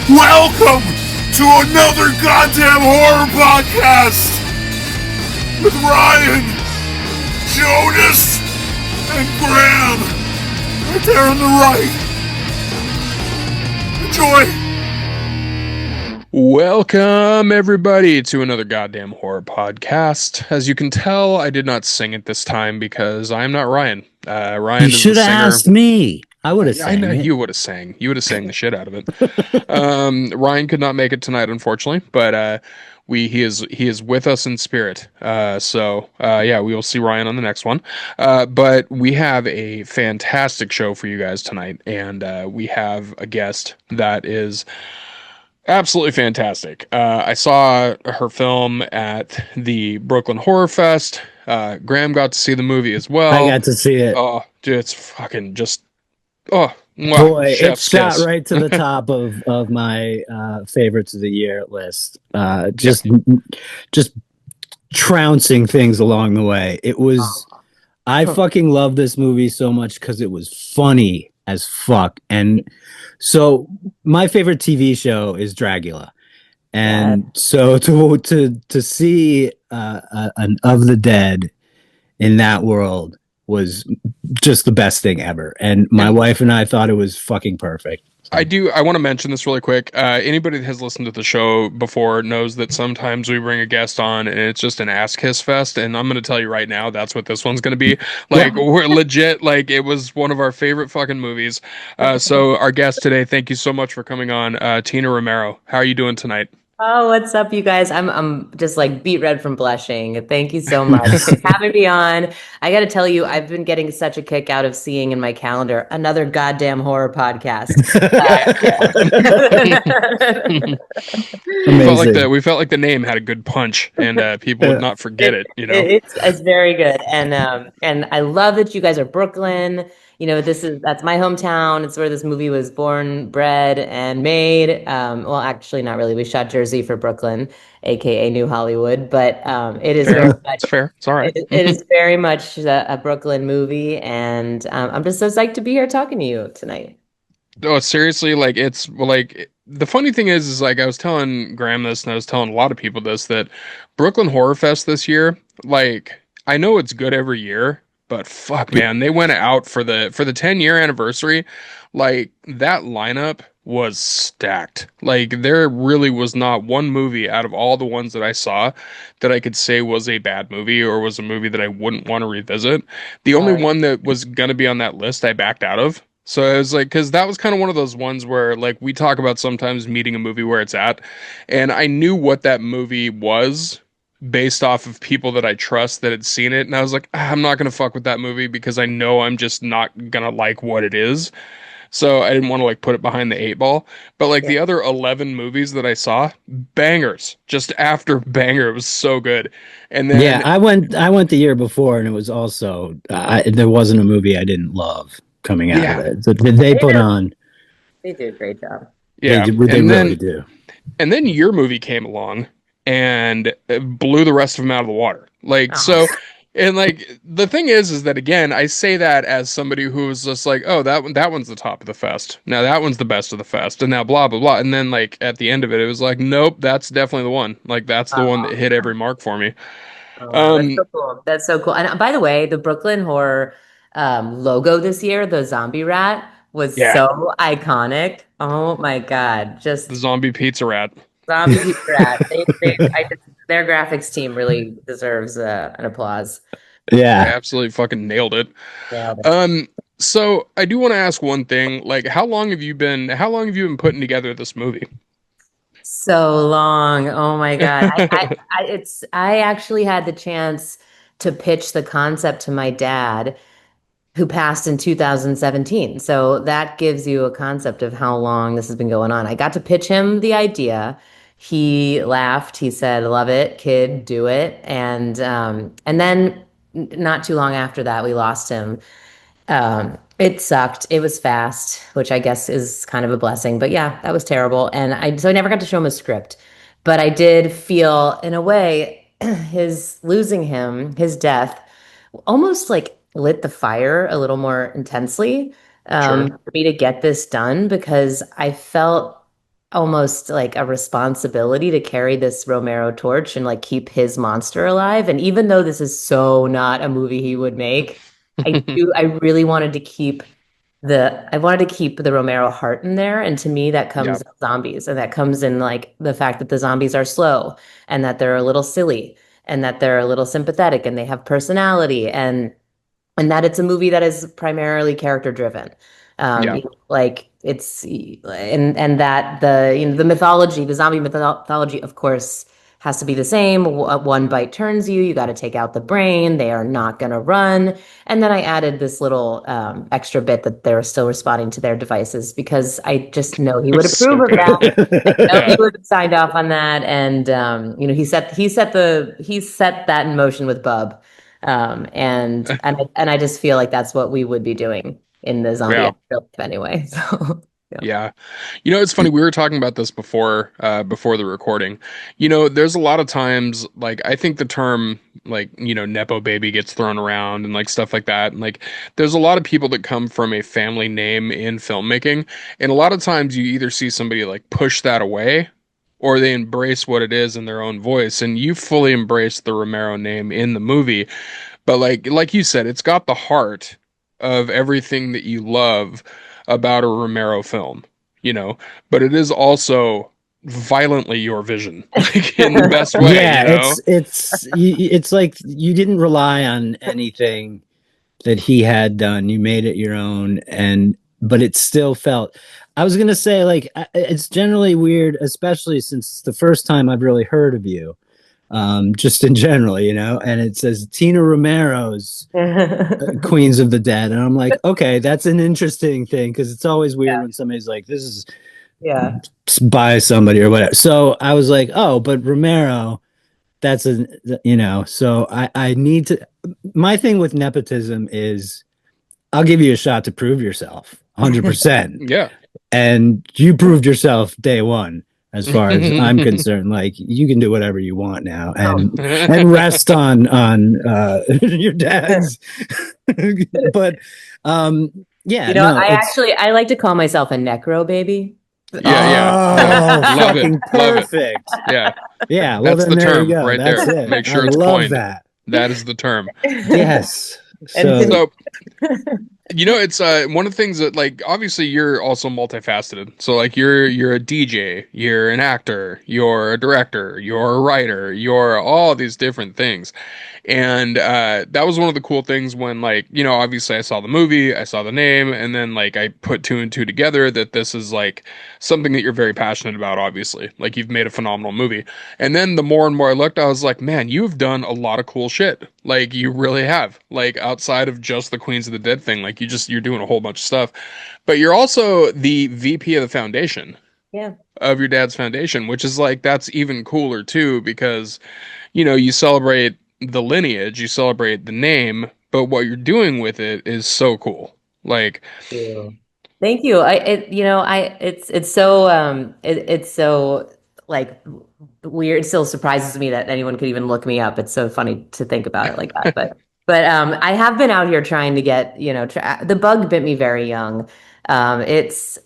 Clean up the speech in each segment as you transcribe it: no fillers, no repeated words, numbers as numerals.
Welcome to another goddamn horror podcast with Ryan, Jonas, and Graham. Right there on the right. Enjoy. Welcome, everybody, to another goddamn horror podcast. As you can tell, I did not sing it this time because I'm not Ryan. Ryan You is the should have singer. asked me. I would have I know sang it. you would have sang. You would have sang the shit out of it. Ryan could not make it tonight, unfortunately, but he is with us in spirit. Yeah, we will see Ryan on the next one. But we have a fantastic show for you guys tonight, and we have a guest that is absolutely fantastic. I saw her film at the Brooklyn Horror Fest. Graham got to see the movie as well. I got to see it. Oh, dude, it's fucking just mwah, Boy, it chef's shot kiss. right to the top of my favorites of the year list. Just trouncing things along the way. It was. I fucking love this movie so much because it was funny as fuck. And so my favorite TV show is Dragula. And so to see an Of the Dead in that world was just the best thing ever. And my wife and I thought it was fucking perfect. I want to mention this really quick. Anybody that has listened to the show before knows that sometimes we bring a guest on and it's just an ass kiss fest. And I'm going to tell you right now, that's what this one's going to be. Like, we're legit, like, it was one of our favorite fucking movies. So our guest today, thank you so much for coming on, Tina Romero. How are you doing tonight? Oh, what's up, you guys? I'm just like beet red from blushing. Thank you so much for having me on. I got to tell you, I've been getting such a kick out of seeing in my calendar another goddamn horror podcast. We felt like the name had a good punch, and people would not forget it. You know, it's very good, and I love that you guys are Brooklyn. You know, that's my hometown. It's where this movie was born, bred, and made. Well, actually, not really. We shot Jersey for Brooklyn, aka New Hollywood, but it is very much. It's fair. It's all right. It is very much a Brooklyn movie, and I'm just so psyched to be here talking to you tonight. Oh, seriously, like it's like the funny thing is like I was telling Graham this, and I was telling a lot of people this, that Brooklyn Horror Fest this year, like I know it's good every year. But fuck, man, they went out for the 10-year anniversary. Like that lineup was stacked. Like there really was not one movie out of all the ones that I saw that I could say was a bad movie or was a movie that I wouldn't want to revisit. The only one that was gonna be on that list I backed out of. So I was like, because that was kind of one of those ones where like we talk about sometimes meeting a movie where it's at, and I knew what that movie was based off of people that I trust that had seen it. And I was like, I'm not going to fuck with that movie because I know I'm just not going to like what it is. So I didn't want to like put it behind the 8 ball. But like the other 11 movies that I saw, bangers, just after banger. It was so good. And then I went the year before, and it was also there wasn't a movie I didn't love coming out of it. So they put on. They do a great job. Yeah, they really do. And then your movie came along and blew the rest of them out of the water. Like, so, and like, the thing is that again, I say that as somebody who's just like, oh, that one's the top of the fest. Now that one's the best of the fest. And now blah, blah, blah. And then like at the end of it, it was like, nope, that's definitely the one. Like, that's the one that hit every mark for me. That's so cool. That's so cool. And by the way, the Brooklyn Horror logo this year, the zombie rat, was so iconic. Oh my God. Just the zombie pizza rat. Zombie Pizza Rat. Their graphics team really deserves an applause. Yeah, I absolutely fucking nailed it. So I do want to ask one thing. Like, how long have you been putting together this movie? So long. Oh my God. I actually had the chance to pitch the concept to my dad, who passed in 2017. So that gives you a concept of how long this has been going on. I got to pitch him the idea. He laughed. He said, "Love it, kid, do it." And then not too long after that, we lost him. It sucked. It was fast, which I guess is kind of a blessing. But yeah, that was terrible. And I never got to show him a script. But I did feel, in a way, his death, almost like lit the fire a little more intensely for me to get this done, because I felt almost like a responsibility to carry this Romero torch and like keep his monster alive. And even though this is so not a movie he would make, I really wanted to keep I wanted to keep the Romero heart in there. And to me, that Yeah. comes in zombies. And that comes in like the fact that the zombies are slow and that they're a little silly and that they're a little sympathetic and they have personality and that it's a movie that is primarily character driven. Yeah. Like it's and that the mythology, the zombie mythology, of course, has to be the same. One bite turns you. You got to take out the brain. They are not going to run. And then I added this little extra bit that they're still responding to their devices because I just know he would approve So of good. that. I know he Yeah. would have signed off on that, and he set that in motion with Bub. And I just feel like that's what we would be doing in the zombie Yeah. apocalypse anyway. So yeah. Yeah. It's funny. We were talking about this before the recording. There's a lot of times, like, I think the term, like, Nepo baby gets thrown around and like stuff like that. And like, there's a lot of people that come from a family name in filmmaking. And a lot of times you either see somebody like push that away or they embrace what it is in their own voice. And you fully embrace the Romero name in the movie. But like you said, it's got the heart of everything that you love about a Romero film, you know, but it is also violently your vision, like in the best way, Yeah, it's like you didn't rely on anything that he had done. You made it your own, and but it still felt. I was gonna say like it's generally weird, especially since it's the first time I've really heard of you, just in general, and it says Tina Romero's Queens of the Dead, and I'm like, okay, that's an interesting thing because it's always weird Yeah. when somebody's like, this is Yeah. by somebody or whatever. So I was like, oh, but Romero, that's so I need to. My thing with nepotism is I'll give you a shot to prove yourself 100%. yeah. And you proved yourself day one, as far as I'm concerned. Like you can do whatever you want now and rest on your dad's. But yeah, no, it's I like to call myself a necro baby. Yeah, yeah, yeah. Love it. fucking Love it. perfect. Yeah. Yeah, well That's then the there you term go. right That's there. it. Make I sure it's love coined. that. That is the term. Yes. And So So it's one of the things that, like, obviously you're also multifaceted. So like you're a DJ, you're an actor, you're a director, you're a writer, you're all these different things. And that was one of the cool things when, like, obviously I saw the movie, I saw the name, and then like I put two and two together that this is like something that you're very passionate about, obviously. Like you've made a phenomenal movie. And then the more and more I looked, I was like, man, you've done a lot of cool shit. Like you really have. Like outside of just the Queens of the Dead thing, like you're doing a whole bunch of stuff. But you're also the VP of the foundation yeah. of your dad's foundation, which is like that's even cooler too because you celebrate the lineage, you celebrate the name, but what you're doing with it is so cool. Like, You. Thank you. It's so it's so like weird. It still surprises me that anyone could even look me up. It's so funny to think about it like that. But I have been out here trying to get, the bug bit me very young. It's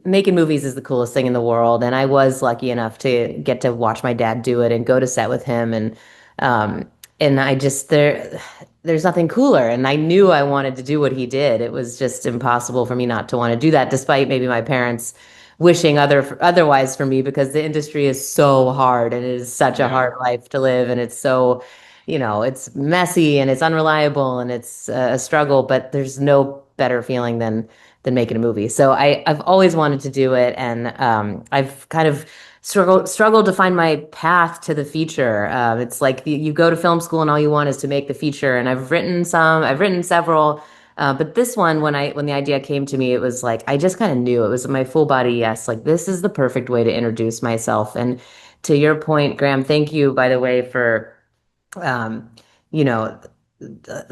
making movies is the coolest thing in the world, and I was lucky enough to get to watch my dad do it and go to set with him, um, and I just there's nothing cooler. And I knew I wanted to do what he did. It was just impossible for me not to want to do that, despite maybe my parents wishing otherwise for me, because the industry is so hard and it is such a yeah, hard life to live. And it's so, it's messy and it's unreliable and it's a struggle, but there's no better feeling than making a movie. So I've always wanted to do it. And I've kind of struggled to find my path to the feature. It's like you go to film school and all you want is to make the feature. And I've written several, but this one, when the idea came to me, it was like I just kind of knew it was my full body yes. Like this is the perfect way to introduce myself. And to your point, Graham, thank you, by the way, for um, you know,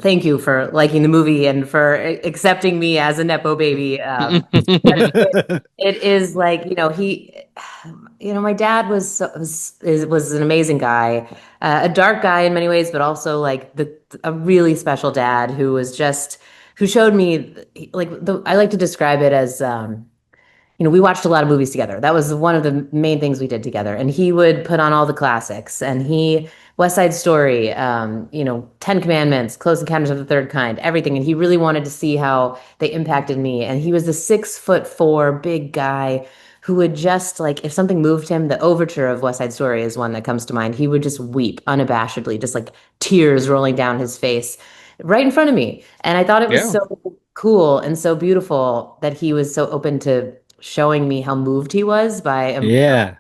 thank you for liking the movie and for accepting me as a nepo baby. But it is like, my dad was an amazing guy, a dark guy in many ways, but also like a really special dad who showed me like I like to describe it as we watched a lot of movies together. That was one of the main things we did together. And he would put on all the classics. And West Side Story, Ten Commandments, Close Encounters of the Third Kind, everything. And he really wanted to see how they impacted me. And he was the 6'4" big guy who would just like, if something moved him, the overture of West Side Story is one that comes to mind. He would just weep unabashedly, just like tears rolling down his face right in front of me. And I thought it was Yeah. so cool and so beautiful that he was so open to showing me how moved he was by Yeah.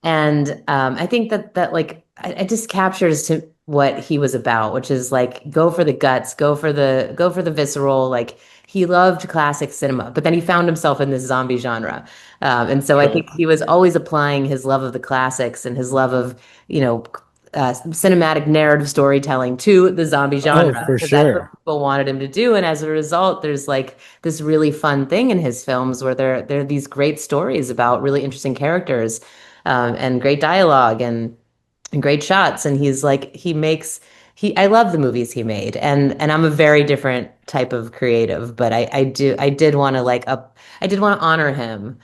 and I think that like it just captures to what he was about, which is like go for the guts, go for the visceral. Like he loved classic cinema, but then he found himself in this zombie genre, and so I Sure. think he was always applying his love of the classics and his love of you know cinematic narrative storytelling to the zombie Oh, genre for because that's what sure. people wanted him to do. And as a result, there's like this really fun thing in his films where there are these great stories about really interesting characters and great dialogue and great shots. And he's like I love the movies he made, and I'm a very different type of creative, but I did want to I did want to honor him.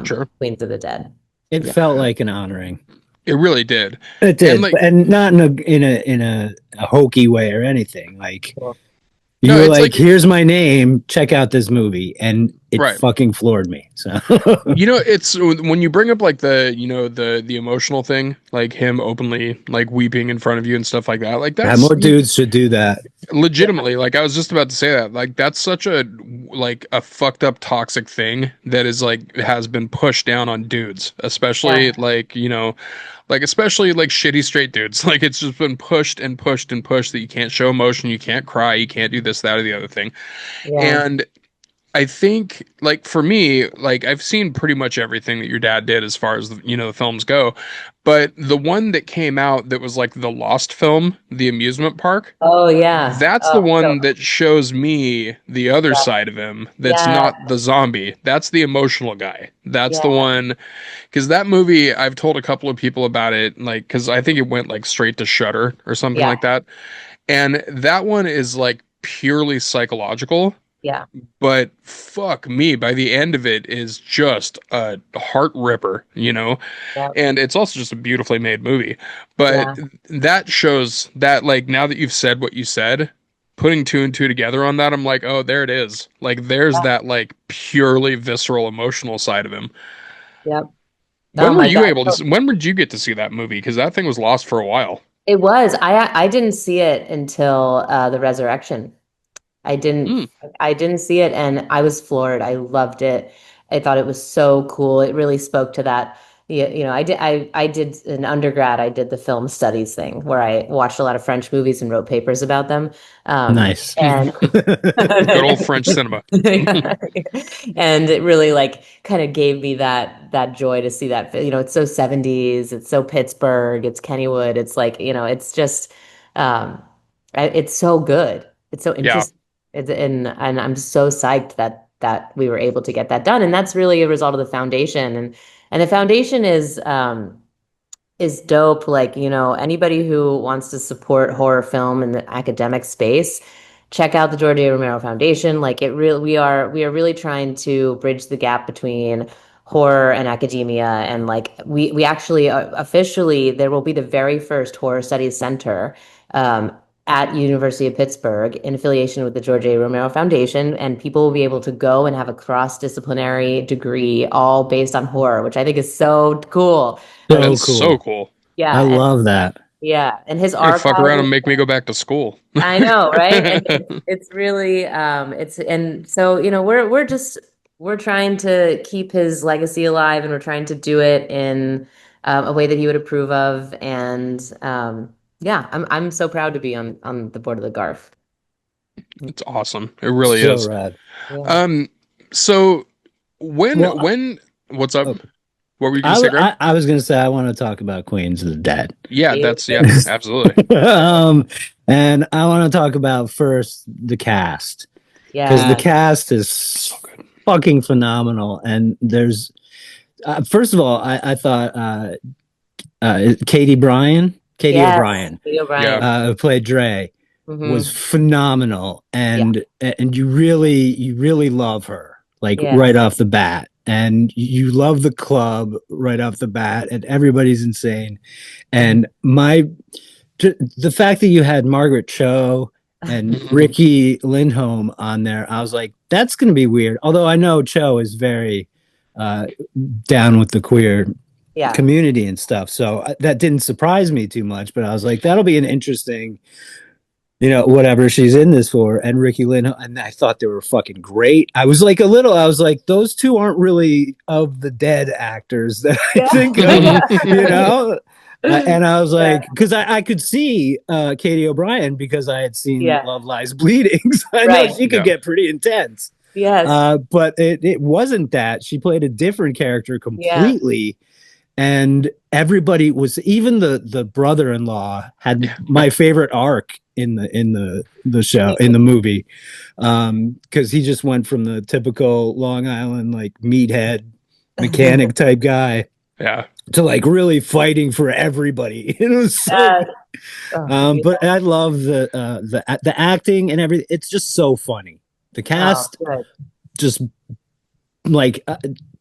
Sure. Queens of the Dead. It Yeah. felt like an honoring. It really did. It And did, like, and not in a hokey way or anything. Like no, you were it's like, like, here's my name, check out this movie, and it right. fucking floored me. So It's when you bring up like the emotional thing, like him openly like weeping in front of you and stuff like that. Like yeah, that's more dudes should do that. legitimately, like I was just about to say that. Like that's such a fucked up toxic thing that is like has been pushed down on dudes, especially Yeah. especially like shitty straight dudes. Like it's just been pushed and pushed and pushed that you can't show emotion, you can't cry, you can't do this, that, or the other thing. Yeah. And I think, like, for me, like, I've seen pretty much everything that your dad did as far as, the films go. But the one that came out that was like the Lost film, the amusement park, Oh yeah. that's the Oh, so one that shows me the other yeah. side of him that's Yeah. not the zombie. That's the emotional guy. That's the Yeah. one. Because that movie, I've told a couple of people about it, like, because I think it went like straight to Shudder or something Yeah. like that. And that one is like purely psychological. Yeah. But fuck me, by the end of it is just a heart ripper. Yeah. And it's also just a beautifully made movie. But Yeah. that shows that, like, now that you've said what you said, putting two and two together on that, I'm like, oh, there it is. Like, there's Yeah. that, like, purely visceral, emotional side of him. Yep. Oh my God. When did you get to see that movie? Because that thing was lost for a while. It was. I didn't see it until the resurrection. I didn't Mm, I didn't see it and I was floored. I loved it. I thought it was so cool. It really spoke to that. I did an undergrad, I did the film studies thing where I watched a lot of French movies and wrote papers about them. Nice. And good old French cinema. and it really like kind of gave me that joy to see that. It's so 70s, it's so Pittsburgh, it's Kennywood, it's like, it's just um it's so good. It's so Yeah, interesting. And I'm so psyched that we were able to get that done. And that's really a result of the foundation. And the foundation is dope. Like, anybody who wants to support horror film in the academic space, check out the George A. Romero Foundation. Like we are really trying to bridge the gap between horror and academia. And like we actually officially there will be the very first horror studies center at University of Pittsburgh in affiliation with the George A. Romero Foundation, and people will be able to go and have a cross-disciplinary degree all based on horror, which I think is so cool. Like, So that's so cool. cool. I yeah, love that. and his You're gonna fuck around archive. and make me go back to school. I know, right? And it's really it's and so we're trying to keep his legacy alive, and we're trying to do it in a way that he would approve of. And yeah, I'm so proud to be on the board of the Garf. It's awesome. It really So is. rad. Yeah. So when Well, when what's up? oh, What were you gonna say, Graham? I was gonna say I want to talk about Queens of the Dead. Yeah, yeah, absolutely. And I want to talk about first the cast because the Yeah. cast is So good. fucking phenomenal. And there's first of all, I thought Katie O'Brien, Yes. Katie Yeah. O'Brien. who played Dre, Mhm. was phenomenal, and you really love her like Yeah. right off the bat. and you love the club right off the bat, and everybody's insane. And the fact that you had Margaret Cho and Mhm. Ricky Lindholm on there, I was like, that's going to be weird. Although I know Cho is very uh, down with the queer Yeah. community and stuff, so that didn't surprise me too much. But I was like, that'll be an interesting, whatever she's in this for. And Ricky Lindholm, and I thought they were fucking great. I was like, those two aren't really of the dead actors that I Yeah. think of, you know. And I was Yeah. like, because I could see Katie O'Brien because I had seen Yeah. Love Lies Bleeding. So I know Right. she could Yeah. get pretty intense. Yes. But it wasn't that. She played a different character Yeah. completely, and everybody was, even the brother-in-law had Yeah. my favorite arc in the show, in the movie, because he just went from the typical Long Island like meathead mechanic type guy Yeah. to like really fighting for everybody. It was so Yes. good. Oh, yeah. But I love the acting and everything. It's just so funny. The Oh, cast good. just like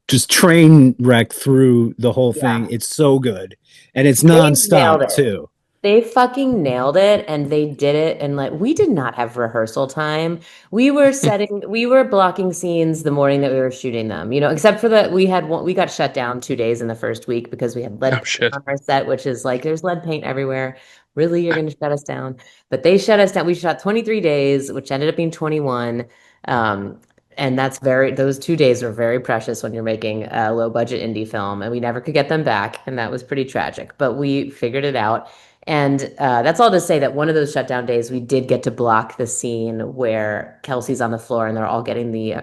just train wreck through the whole thing. Yeah. It's so good, and it's They nailed nonstop it. too. They fucking nailed it, and they did it. And like, we did not have rehearsal time. We were blocking scenes the morning that we were shooting them, except for that we got shut down 2 days in the first week because we had lead Oh paint shit. on our set, which is like, there's lead paint everywhere. Really, you're going to shut us down? But they shut us down. We shot 23 days, which ended up being 21. Um, and those 2 days are very precious when you're making a low budget indie film, and we never could get them back. And that was pretty tragic, but we figured it out. And that's all to say that one of those shutdown days, we did get to block the scene where Kelsey's on the floor and they're all getting the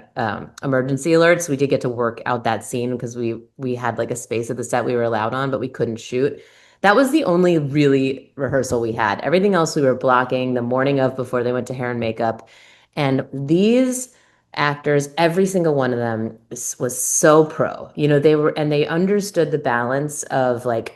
emergency alerts. We did get to work out that scene because we had like a space at the set we were allowed on, but we couldn't shoot. That was the only really rehearsal we had. Everything else we were blocking the morning of before they went to hair and makeup. And these actors, every single one of them was so pro. They understood the balance of like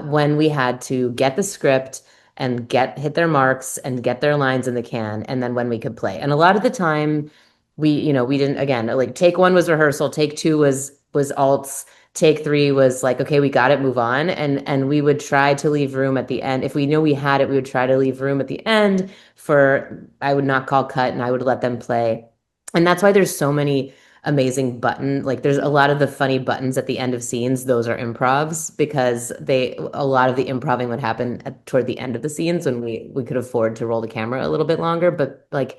when we had to get the script and hit their marks and get their lines in the can, and then when we could play. And a lot of the time we didn't, again, like take one was rehearsal, take two was alts, take three was like, okay, we got it, move on. And we would try to leave room at the end. If we knew we had it, we would try to leave room at the end I would not call cut and I would let them play. And that's why there's so many amazing like there's a lot of the funny buttons at the end of scenes, those are improvs because a lot of the improving would happen toward the end of the scenes when we could afford to roll the camera a little bit longer. But like,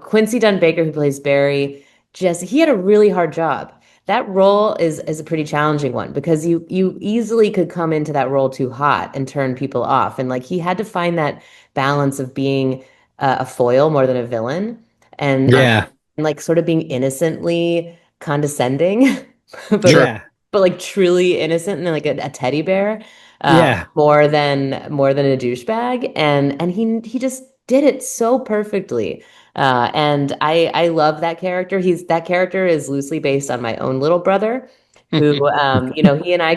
Quincy Dunn Baker, who plays Barry, he had a really hard job. That role is a pretty challenging one because you easily could come into that role too hot and turn people off. And like, he had to find that balance of being a foil more than a villain, and Yeah, like sort of being innocently condescending, but Sure. yeah, but like truly innocent and like a teddy bear, yeah. more than a douchebag, and he just did it so perfectly. And I love that character. That character is loosely based on my own little brother, who he and I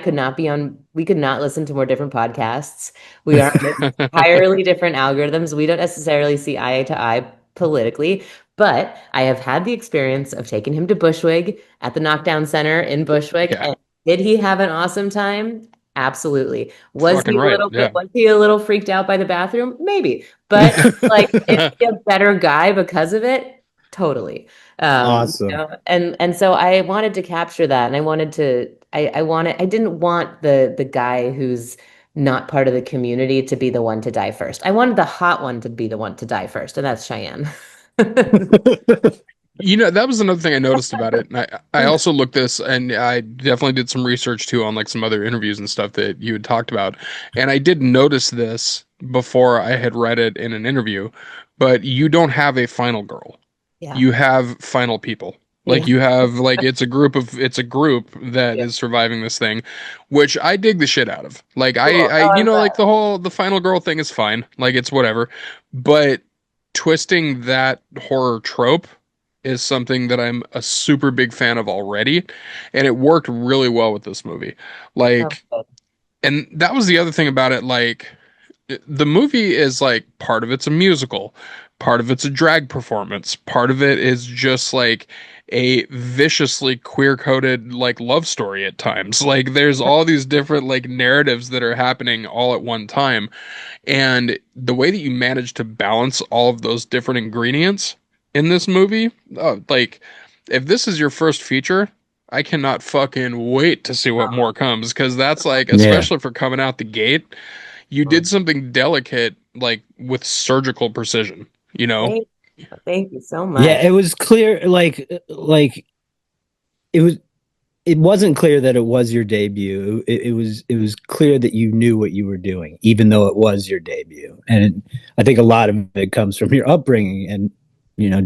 we could not listen to more different podcasts. We are on entirely different algorithms. We don't necessarily see eye to eye politically, but I have had the experience of taking him to Bushwig at the Knockdown Center in Bushwick. Yeah. And did he have an awesome time? Absolutely. Was Fucking he a right. little Yeah. bit, was he a little freaked out by the bathroom? Maybe. But like, is he a better guy because of it? Totally. Awesome. And so I wanted to capture that, and I didn't want the guy who's not part of the community to be the one to die first. I wanted the hot one to be the one to die first, and that's Cheyenne. That was another thing I noticed about it. And I also looked this and I definitely did some research too on like some other interviews and stuff that you had talked about. And I did notice this before I had read it in an interview, but you don't have a final girl. Yeah. You have final people. Like Yeah. you have like it's a group that Yeah. is surviving this thing, which I dig the shit out of. Like Cool. I Oh, I'm glad. like the final girl thing is fine. Like it's whatever. But twisting that horror trope is something that I'm a super big fan of already, and it worked really well with this movie. Oh, Like, good. and that was the other thing about it. Like, the movie is like part of it's a musical, part of it's a drag performance, part of it is just like a viciously queer-coded like love story at times. Like there's all these different like narratives that are happening all at one time. And the way that you manage to balance all of those different ingredients in this movie, like if this is your first feature, I cannot fucking wait to see what more comes because that's like, Yeah. especially for coming out the gate, you did something delicate like with surgical precision, you know? Thank you so Yeah, much. it was clear like it was it wasn't clear that it was your debut. It was clear that you knew what you were doing, even though it was your debut. And I think a lot of it comes from your upbringing and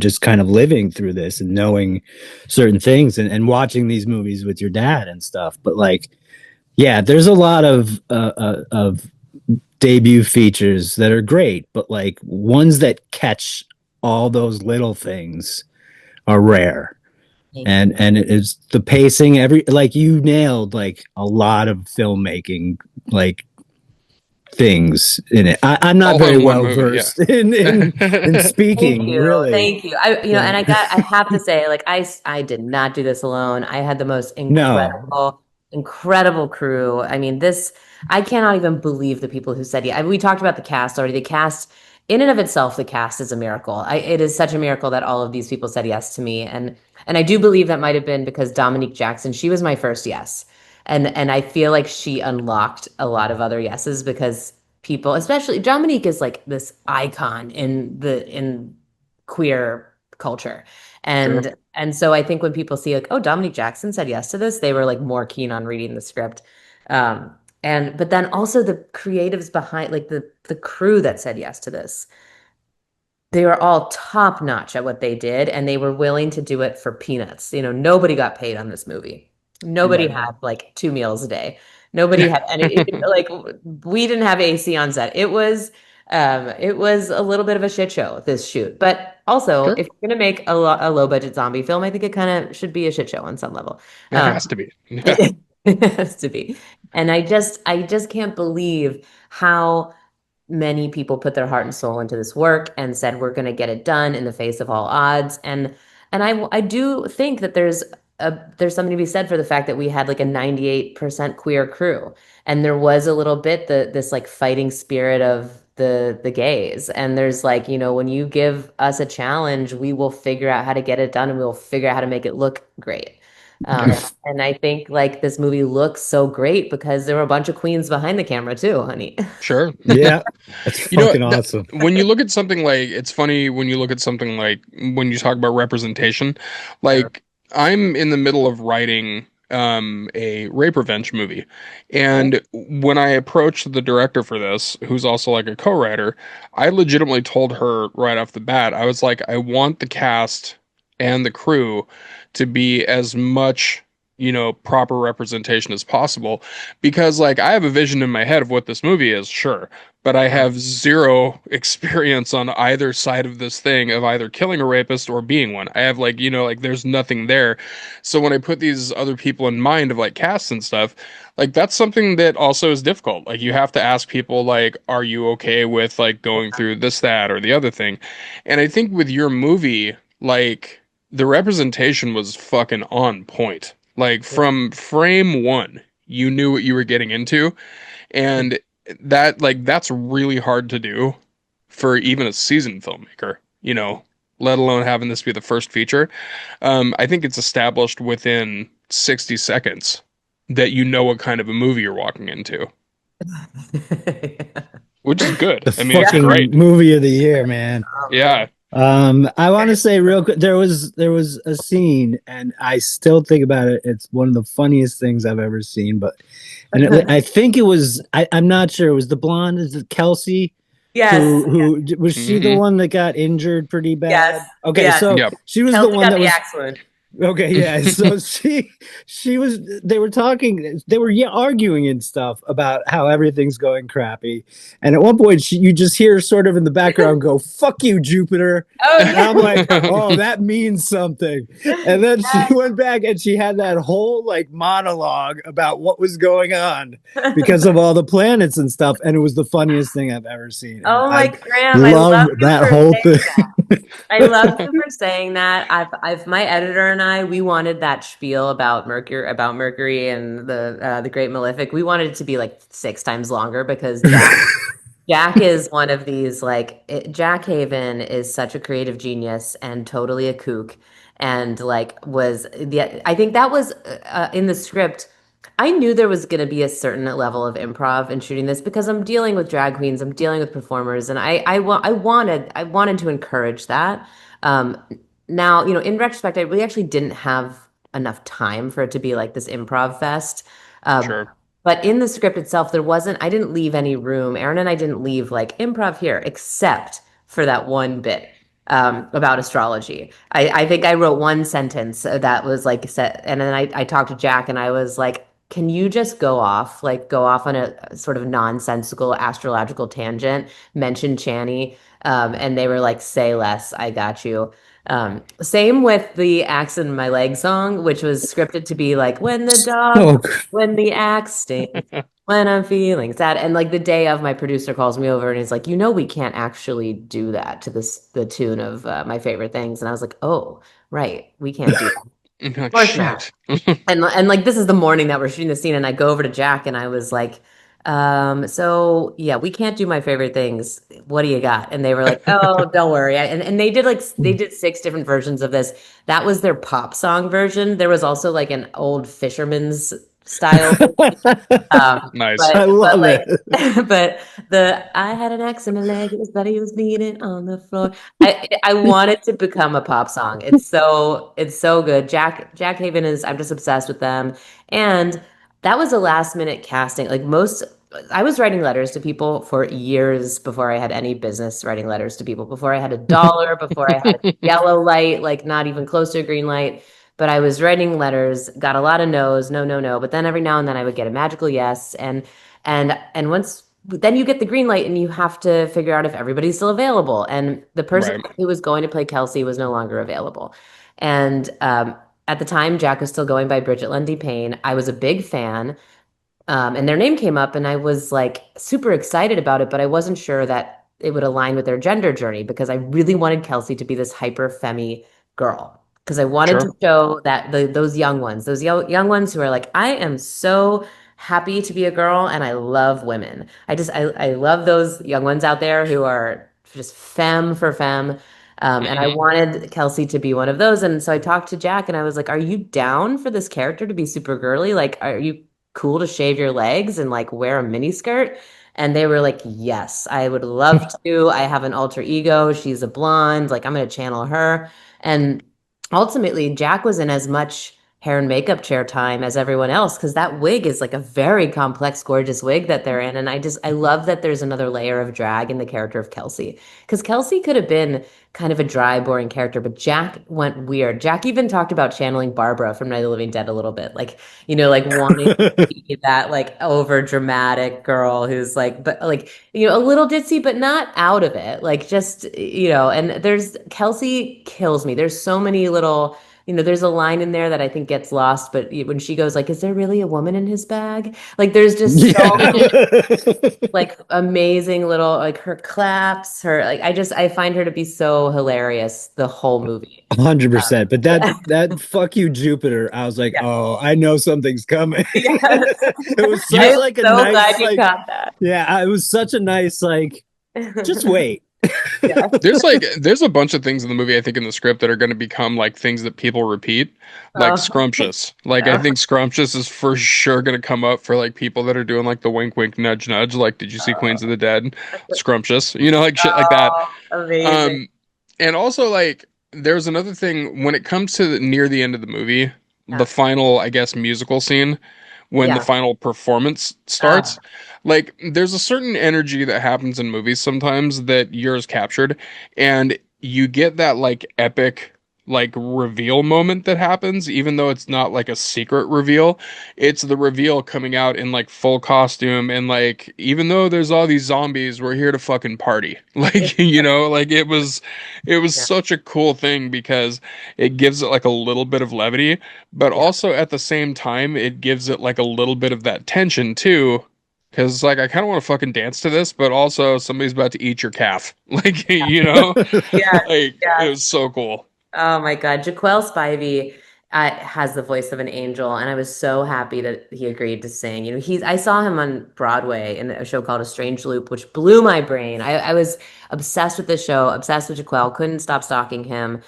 just kind of living through this and knowing certain things and watching these movies with your dad and stuff. But like, yeah, there's a lot of debut features that are great, but like ones that catch all those little things are rare. And it is the pacing, every like you nailed like a lot of filmmaking like things in it. I'm not All very in one well movie, yeah. versed in Thank speaking, you. really. Thank you. And So I have to say, like, I did not do this alone. I had the most no. incredible crew. I mean, I cannot even believe the people who said, yeah. I mean, we talked about the cast already. The cast, in and of itself, the cast is a miracle. It is such a miracle that all of these people said yes to me. And I do believe that might have been because Dominique Jackson, she was my first yes. And I feel like she unlocked a lot of other yeses because people, especially Dominique is like this icon in queer culture. Sure. And so I think when people see like, oh, Dominique Jackson said yes to this, they were like more keen on reading the script. But then also the creatives behind like the crew that said yes to this, they were all top notch at what they did and they were willing to do it for peanuts. Nobody got paid on this movie. Nobody Right. had like 2 meals a day. Nobody had any like we didn't have AC on set. It was a little bit of a shit show, this shoot. But also, Sure. if you're gonna make a low budget zombie film, I think it kind of should be a shit show on some level. It has to be. Yeah. It has to be. And I just can't believe how many people put their heart and soul into this work and said we're going to get it done in the face of all odds. And I do think that there's something to be said for the fact that we had like a 98% queer crew, and there was a little bit this like fighting spirit of the gays. And there's like, when you give us a challenge, we will figure out how to get it done and we'll figure out how to make it look great. And I think like this movie looks so great because there were a bunch of queens behind the camera too, honey. Sure. Yeah. That's You know, fucking awesome. when you look at something like, it's funny when you look at something like when you talk about representation, like I'm in the middle of writing a rape revenge movie. And when I approached the director for this, who's also like a co-writer, I legitimately told her right off the bat, I was like, I want the cast and the crew to be as much, proper representation as possible because like I have a vision in my head of what this movie is, sure, but I have zero experience on either side of this thing of either killing a rapist or being one. I have like, like there's nothing there. So when I put these other people in mind of like casts and stuff, like that's something that also is difficult. Like you have to ask people like, are you okay with like going through this, that, or the other thing? And I think with your movie, like the representation was fucking on point. Like from frame one, you knew what you were getting into. And that's really hard to do for even a seasoned filmmaker, let alone having this be the first feature. I think it's established within 60 seconds that you know what kind of a movie you're walking into, which is good. The I mean, it's fucking great. movie of the year, man. Yeah. I want to say real quick, there was a scene, and I still think about it. It's one of the funniest things I've ever seen. I think it was. I'm not sure. It was the blonde. Is it Kelsey? Yes. Who was she? The Hmm. one that got injured pretty bad. Yes. Okay, Yes. so Yep. she was the Kelsey one got that the was. axe wound. Okay, yeah. So she was. They were talking. They were arguing and stuff about how everything's going crappy. And at one point, you just hear sort of in the background go, "Fuck you, Jupiter." Oh And I'm like, yeah. "Oh, that means something." And then she went back and she had that whole like monologue about what was going on because of all the planets and stuff. And it was the funniest thing I've ever seen. And Oh my I Graham, I love love you that for whole saying thing. that. I love you for saying that. I've my editor and I, we wanted that spiel about Mercury and the Great Malefic. We wanted it to be like 6 times longer because Jack is one of these Jack Haven is such a creative genius and totally a kook, and like was the I think that was in the script. I knew there was going to be a certain level of improv in shooting this because I'm dealing with drag queens, I'm dealing with performers, and I wanted to encourage that. Um, Now, in retrospect, we actually didn't have enough time for it to be like this improv fest. Um, Sure. but in the script itself, I didn't leave any room. Aaron and I didn't leave like improv here, except for that one bit about astrology. I think I wrote one sentence that was like set, and then I talked to Jack and I was like, can you just go off on a sort of nonsensical astrological tangent, mention Channy? And they were like, say less, I got you. Same with the Axe in My Leg song, which was scripted to be like, Oh, when the axe stings, when I'm feeling sad. And like the day of, my producer calls me over and he's like, we can't actually do that to the tune of My Favorite Things. And I was like, oh, right, we can't do that. And Of you're like, course not. shit. And like this is the morning that we're shooting the scene, and I go over to Jack and I was like, so yeah, we can't do My Favorite Things. What do you got? And they were like, oh, don't worry. And they did 6 different versions of this. That was their pop song version. There was also like an old fisherman's style. Nice. I But love like, it. but I had an axe in my leg. His buddy was beating on the floor. I want it to become a pop song. It's so good. Jack Haven is. I'm just obsessed with them. And that was a last minute casting. I was writing letters to people for years before I had any business writing letters to people. Before I had a dollar. Before I had a yellow light. Like not even close to a green light. But I was writing letters, got a lot of no's, no, no, no. But then every now and then I would get a magical yes. And once then you get the green light and you have to figure out if everybody's still available. And the person Right. who was going to play Kelsey was no longer available. And at the time, Jack was still going by Bridget Lundy Payne. I was a big fan. And their name came up, and I was like super excited about it, but I wasn't sure that it would align with their gender journey because I really wanted Kelsey to be this hyper femmy girl. Because I wanted to Sure. show that those young ones, those young ones who are like, I am so happy to be a girl and I love women. I love those young ones out there who are just femme for femme. And I Hmm. wanted Kelsey to be one of those. And so I talked to Jack and I was like, are you down for this character to be super girly? Like, are you cool to shave your legs and like wear a mini skirt? And they were like, yes, I would love to. I have an alter ego. She's a blonde. Like, I'm going to channel her. And ultimately, Jack was in as much hair and makeup chair time as everyone else because that wig is like a very complex, gorgeous wig that they're in. And I love that there's another layer of drag in the character of Kelsey because Kelsey could have been kind of a dry, boring character, but Jack went weird. Jack even talked about channeling Barbara from Night of the Living Dead a little bit, like like wanting to be that like over dramatic girl who's like, but like a little ditzy, but not out of it. Like just and there's Kelsey kills me. There's so many little. There's a line in there that I think gets lost, but when she goes like, "Is there really a woman in his bag?" Like, there's just so Yeah. many like amazing little like her claps, her like I find her to be so hilarious the whole movie. 100%. But that Yeah. that fuck you, Jupiter. I was like, Yeah. oh, I know something's coming. Yes. It was such Yeah. I'm like a so glad nice, you like, caught that. yeah, it was such a nice, like, just wait. Yeah. There's a bunch of things in the movie I think in the script that are going to become like things that people repeat, like Oh, scrumptious. Like I yeah. think scrumptious is for sure going to come up for like people that are doing like the wink wink nudge nudge. Like, did you see Queens of the Dead? Scrumptious, like shit like that. Oh, amazing. Um, and also like there's another thing when it comes to near the end of the movie, the Yeah. final, I guess, musical scene, when the Yeah. final performance Uh, starts, like there's a certain energy that happens in movies sometimes that yours captured, and you get that like epic like reveal moment that happens, even though it's not like a secret reveal. It's the reveal coming out in like full costume, and like even though there's all these zombies, we're here to fucking party. Like, like it was yeah. such a cool thing because it gives it like a little bit of levity, but Yeah. also at the same time it gives it like a little bit of that tension too, Because like I kind of want to fucking dance to this, but also somebody's about to eat your calf. Like, you know, Yeah, like it yeah. was so cool. Oh my God. Jaquel Spivey has the voice of an angel, and I was so happy that he agreed to sing. I saw him on Broadway in a show called A Strange Loop, which blew my brain. I was obsessed with the show, obsessed with Jaquel, couldn't stop stalking him.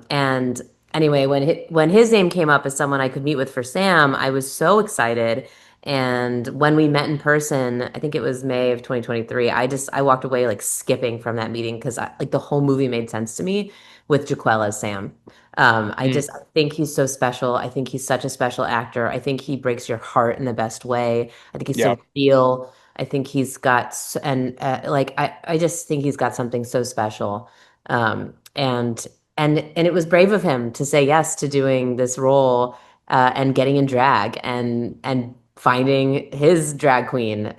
And anyway, when his name came up as someone I could meet with for Sam, I was so excited. And when we met in person, I think it was May of 2023, I walked away like skipping from that meeting because like the whole movie made sense to me with Jaquel as Sam. Mm, I think he's so special. I think he's such a special actor. I think he breaks your heart in the best way. I think he's yeah. so real. I think he's got, and like, I just think he's got something so special. Um, and, and it was brave of him to say yes to doing this role, and getting in drag and finding his drag queen.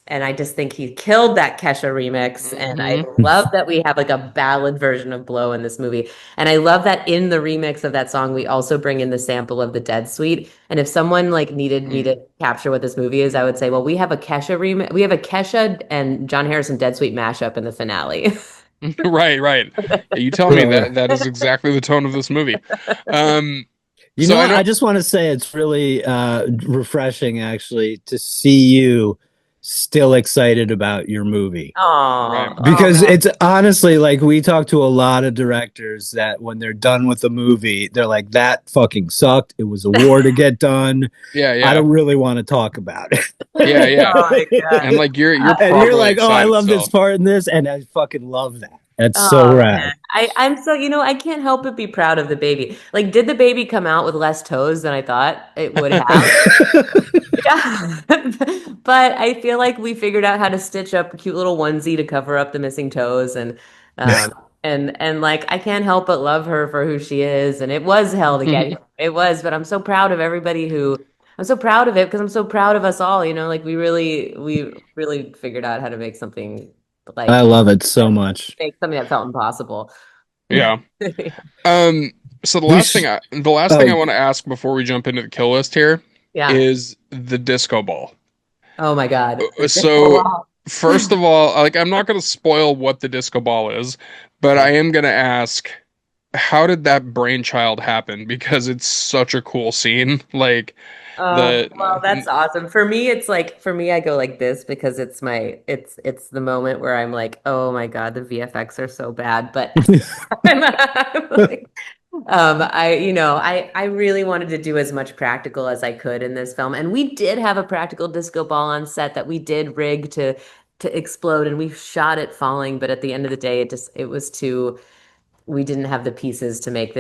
And I just think he killed that Kesha remix. And I Hmm. love that we have like a ballad version of Blow in this movie. And I love that in the remix of that song, we also bring in the sample of the Dead Suite. And if someone like needed me to capture what this movie is, I would say, well, we have a Kesha remix. We have a Kesha and John Harrison Dead Suite mashup in the finale. Right, right. Yeah, you tell me So, that that is exactly the tone of this movie. Um, you so know I what? know, I just want to say it's really refreshing actually to see you still excited about your movie. right. Oh, oh Because man. it's honestly like we talk to a lot of directors that when they're done with the movie, they're like, that fucking sucked. It was a war to get done. Yeah, I yeah, don't really want to talk about yeah, yeah. Oh my God. And like you're And you're properly like, oh, I excited love this still. part in this, and I fucking love that. That's so Oh man, rad. I'm so I can't help but be proud of the baby. Like, did the baby come out with less toes than I thought it would have? Yeah, but I feel like we figured out how to stitch up a cute little onesie to cover up the missing toes, um, and like I can't help but love her for who she is. And it was hell to get here. It was, but I'm so proud of everybody who. I'm so proud of it because I'm so proud of us all. Like we really figured out how to make something I like love it so much. make something that felt impossible. Yeah. Um, so We sh- the last thing I oh, want to ask before we jump into the kill list here Yeah. is the disco ball. Oh my God. The disco So ball. first of all, like I'm not going to spoil what the disco ball is, but I Okay. am going to ask, how did that brainchild happen? Because it's such a cool scene. Like the Well, that's awesome. For me, I go like this because it's the moment where I'm like, oh my God, the VFX are so bad. But I'm like, I really wanted to do as much practical as I could in this film. And we did have a practical disco ball on set that we did rig to explode, and we shot it falling, but at the end of the day, it was too we didn't have the pieces to make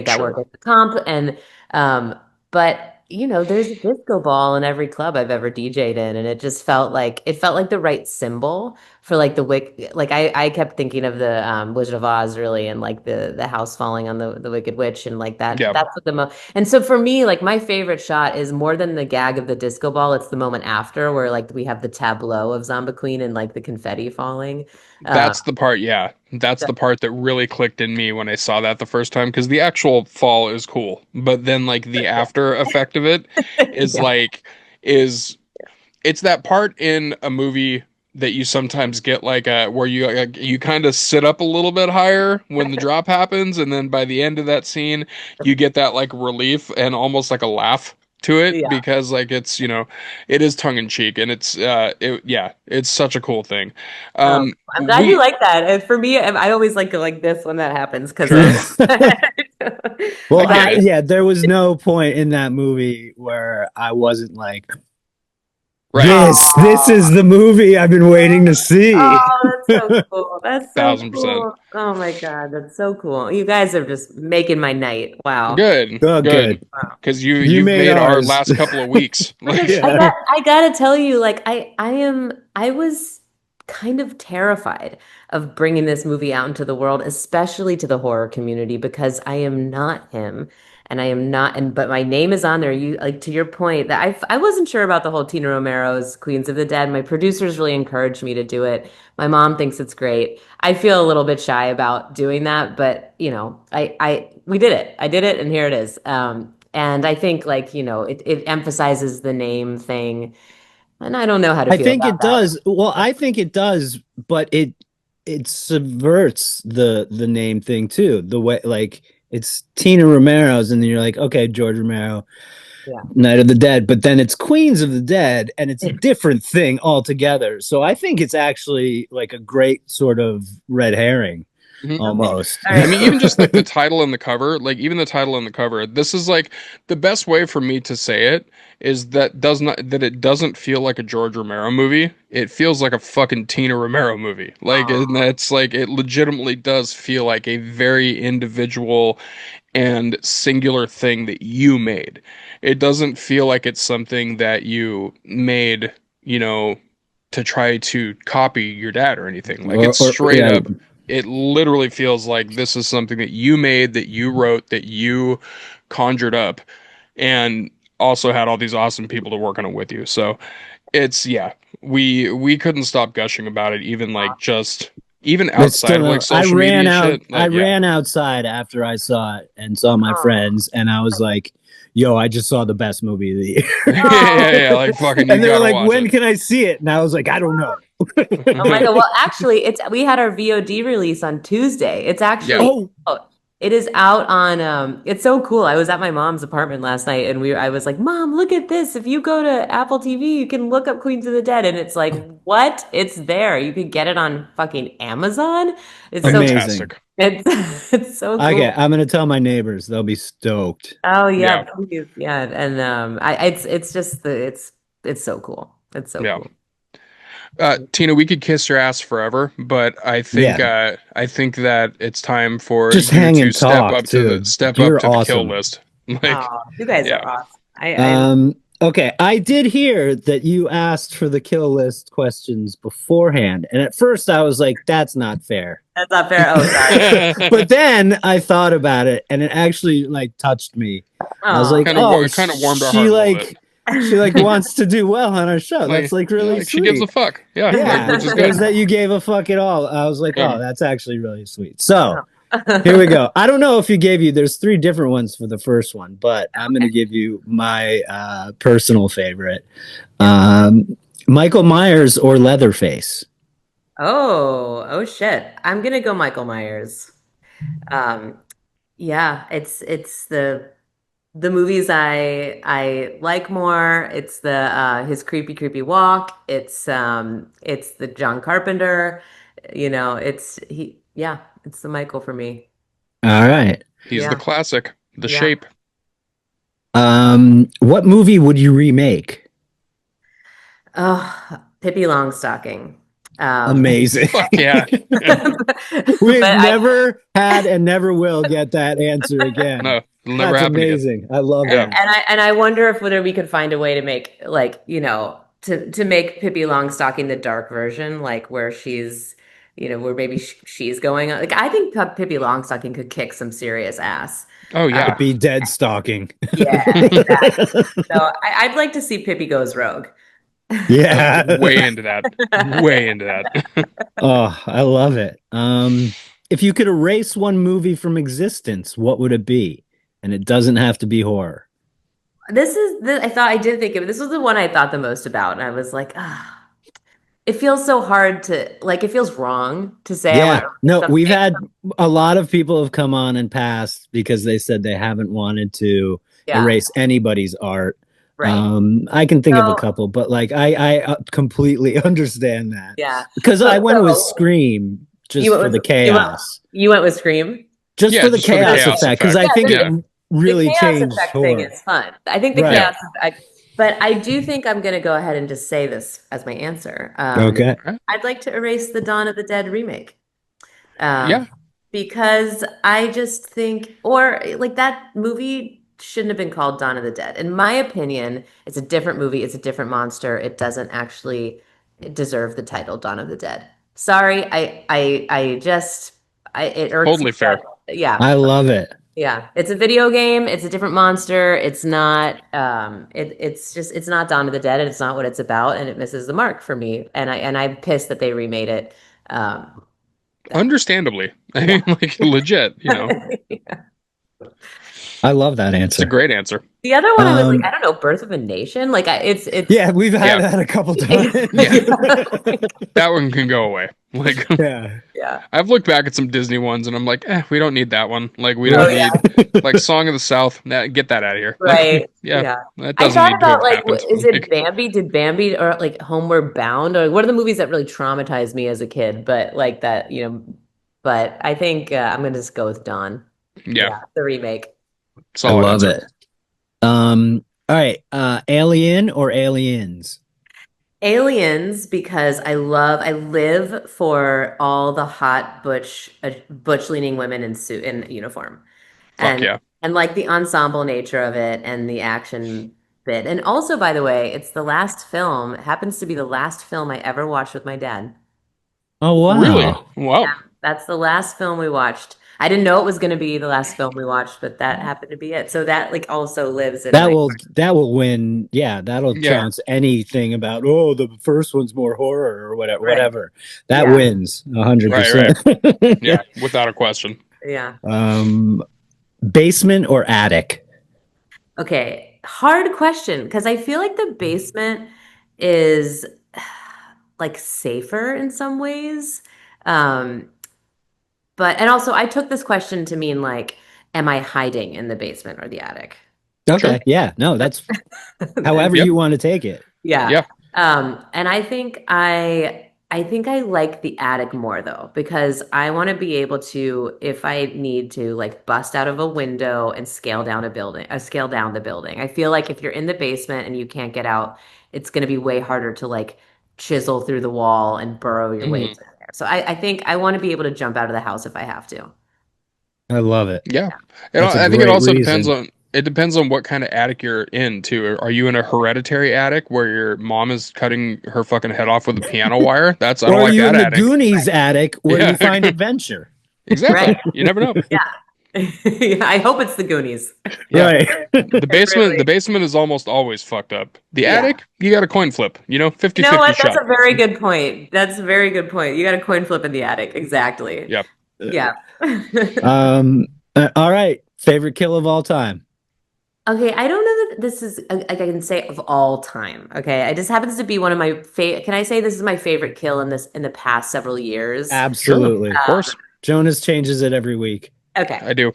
that work sure. as a comp. And but there's a disco ball in every club I've ever DJ'd in, and it felt like the right symbol for like the wick. Like I kept thinking of the Wizard of Oz really, and like the house falling on the Wicked Witch, and like that Yeah, that's what and so for me, like my favorite shot is more than the gag of the disco ball, it's the moment after where like we have the tableau of Zomba Queen and like the confetti falling. um that's the part. Yeah, that's the part that really clicked in me when I saw that the first time because the actual fall is cool, but then like the after effect of it is yeah. is it's that part in a movie that you sometimes get where you kind of sit up a little bit higher when the drop happens, and then by the end of that scene you get that like relief and almost like a laugh to it Yeah. because like it's it is tongue in cheek and it's such a cool thing. Oh, I'm glad you We like that. And for me, I always like this when that happens because I well, but get it. yeah, there was no point in that movie where I wasn't like, Right. this is the movie I've been waiting to see. Oh, that's so cool. That's so 1000%. cool. Oh my God, that's so cool. You guys are just making my night. Wow. Good, Oh, good. good. Wow. Because You you've made made our ours. last couple of weeks. Like I Yeah. gotta tell you, like I was kind of terrified of bringing this movie out into the world, especially to the horror community, because I am not him, and I am not, and but my name is on there. You like to your point that I wasn't sure about the whole Tina Romero's Queens of the Dead. My producers really encouraged me to do it. My mom thinks it's great. I feel a little bit shy about doing that, but I we did it. I did it, and here it is. And I think like it emphasizes the name thing. And I don't know how to I feel think about it does. Well, I think it does, but it subverts the name thing too. The way like it's Tina Romero's, and then you're like, okay, George Romero, that. Night of the Dead, but then it's Queens of the Dead, and it's a Yeah. different thing altogether. So I think it's actually like a great sort of red herring, Mhm. almost. All I right. mean, even just like the title and the cover, like even the title and the cover, this is like the best way for me to say it is that it doesn't feel like a George Romero movie. It feels like a fucking Tina Romero movie. Like, and that's like it legitimately does feel like a very individual and singular thing that you made. It doesn't feel like it's something that you made, you know, to try to copy your dad or anything. Like it's or straight yeah, up, it literally feels like this is something that you made, that you wrote, that you conjured up, and also had all these awesome people to work on it with you. So it's yeah, we couldn't stop gushing about it, even like just even but outside still, of like no, social media shit. I Like yeah. ran outside after I saw it and saw my friends, and I was like, "Yo, I just saw the best movie of the year." Yeah, yeah, yeah. Like fucking, you And they were gotta like, watch "When it. can I see it?" And I was like, "I don't know." Oh my God. Well, actually, we had our VOD release on Tuesday. It's Yeah. actually Oh, out. It is out on it's so cool. I was at my mom's apartment last night and I was like, "Mom, look at this. If you go to Apple TV, you can look up Queens of the Dead." And it's like, "What? It's there. You can get it on fucking Amazon." It's so amazing. Fantastic. it's it's so Okay, cool. I'm gonna tell my neighbors. They'll be stoked. Oh yeah, Yeah. please. Yeah. And it's just it's so cool. It's so Yeah. cool. Tina, we could kiss your ass forever, but Yeah, I think that it's time for just you hang to and talk too. step up You're to the kill awesome. list. Like, Oh, you guys yeah. are awesome. I Okay, I did hear that you asked for the kill list questions beforehand, and at first I was like, "That's not fair." That's not fair. Oh, sorry. But then I thought about it, and it actually like touched me. I was Oh, like, "Oh, Kind of warmed our she heart a little bit. like she like wants to do well on our show. That's Like, like yeah, really like she gives a sweet." fuck. Yeah, like Yeah, which is it was good. that you gave a fuck at all. I was like, Yeah. "Oh, that's actually really sweet." So here we go. I don't know if you gave you. There's three different ones for the first one, but I'm gonna give you my personal favorite. Michael Myers or Leatherface? oh shit. I'm gonna go Michael Myers. Um, yeah, it's the movies I like more. It's the his creepy walk. It's the John Carpenter. It's he yeah, it's the Michael for me. All right. He's the Yeah. classic, the Yeah. shape. What movie would you remake? Oh, Pippi Longstocking. Um, Amazing. Fuck yeah. but We've I never had and never will get that answer again. No, it'll never That's happen again. amazing. I love Yeah. that. and I wonder if whether we could find a way to make like, to make Pippi Longstocking the dark version, like where she's, where maybe she's going on. Like I think Pippi Longstocking could kick some serious ass. Oh Uh, yeah. Be dead stalking. yeah, exactly. So I'd like to see Pippi goes rogue. Yeah. Way into that. Way into that. Oh, I love it. If you could erase one movie from existence, what would it be? And it doesn't have to be horror. I did think of it. This was the one I thought the most about. And I was like, it feels so hard it feels wrong to say I want Yeah. to No, we've something. had a lot of people have come on and passed because they said they haven't wanted to Yeah, erase anybody's art. right. I can think of a So, couple, but like I completely understand that yeah. because I went with So Scream you just went for the with you went chaos, you went with Scream? just Yeah, for the just for the chaos chaos effect, because effect. I think it Yeah. The really chaos changed effect thing horror. is fun. I think the Right. but I do think I'm going to go ahead and just say this as my answer. Okay. I'd like to erase the Dawn of the Dead remake. Um, Yeah. because I just think, or like that movie shouldn't have been called Dawn of the Dead. In my opinion, it's a different movie. It's a different monster. It doesn't actually deserve the title Dawn of the Dead. Sorry, it irks me. Totally fair. Yeah, I love it. yeah. It's a video game. It's a different monster. It's not, it's not Dawn of the Dead, and it's not what it's about, and it misses the mark for me. And I'm pissed that they remade it. Um, Understandably. I yeah. mean, like legit, you know. I love that It's a answer. great answer. The other one I was like, Um, I don't know, Birth of a Nation. Like it's Yeah, we've had Yeah. that a couple times. That one can go away. Like, Yeah. yeah. I've looked back at some Disney ones and I'm like, we don't need that one. Like, we Oh don't yeah. need like Song of the South. Get that out of here. Like, Right. yeah, Yeah. that I doesn't thought need to about have like, happened. is it Like, Bambi? Did Bambi or like Homeward Bound or what are the movies that really traumatized me as a kid? But like that, but I think I'm gonna just go with Dawn. yeah, Yeah, the remake. I solid love answer. it. All right. Alien or Aliens? Aliens, because I live for all the hot butch leaning women in suit in uniform. Fuck and yeah. and like the ensemble nature of it and the action bit. And also, by the way, it's the last film, it happens to be the last film I ever watched with my dad. Oh Really? wow. Wow. That's the last film we watched. I didn't know it was going to be the last film we watched, but that happened to be it. So that like also lives in my That will win. Yeah, that'll Yeah. trounce anything about the first one's more horror or whatever. right. Whatever. That Yeah. wins 100%. Yeah, without a question. Yeah. Basement or attic? Okay. Hard question because I feel like the basement is like safer in some ways. Um, But, and also, I took this question to mean like, am I hiding in the basement or the attic? Okay. Sure. Yeah. No, that's however Yep. you want to take it. Yeah. Yeah. And I think I like the attic more though, because I want to be able to, if I need to, like bust out of a window and scale down the building. I feel like if you're in the basement and you can't get out, it's going to be way harder to like chisel through the wall and burrow your way Mhm. to there. So I think I want to be able to jump out of the house if I have to. I love it. Yeah. That's a I think it great also depends reason. on what kind of attic you're in too. Are you in a hereditary attic where your mom is cutting her fucking head off with a piano wire? I Or don't are like you that in the attic. Goonies attic where Yeah. you find adventure? Exactly. Right. You never know. Yeah. Yeah, I hope it's the Goonies. Yeah. Right. The Really. basement is almost always fucked up. The Yeah. attic, you got a coin flip, You know 50-50 what? That's shot. a very good point. That's a very good point. You got a coin flip in the attic. Exactly. Yeah. Yeah. All right. Favorite kill of all time. Okay, I don't know that this is like I can say of all time. Okay, it just happens to be one of my favorite. Can I say this is my favorite kill in the past several years? Sure. Absolutely. Of course. Jonas changes it every week. Okay. I do.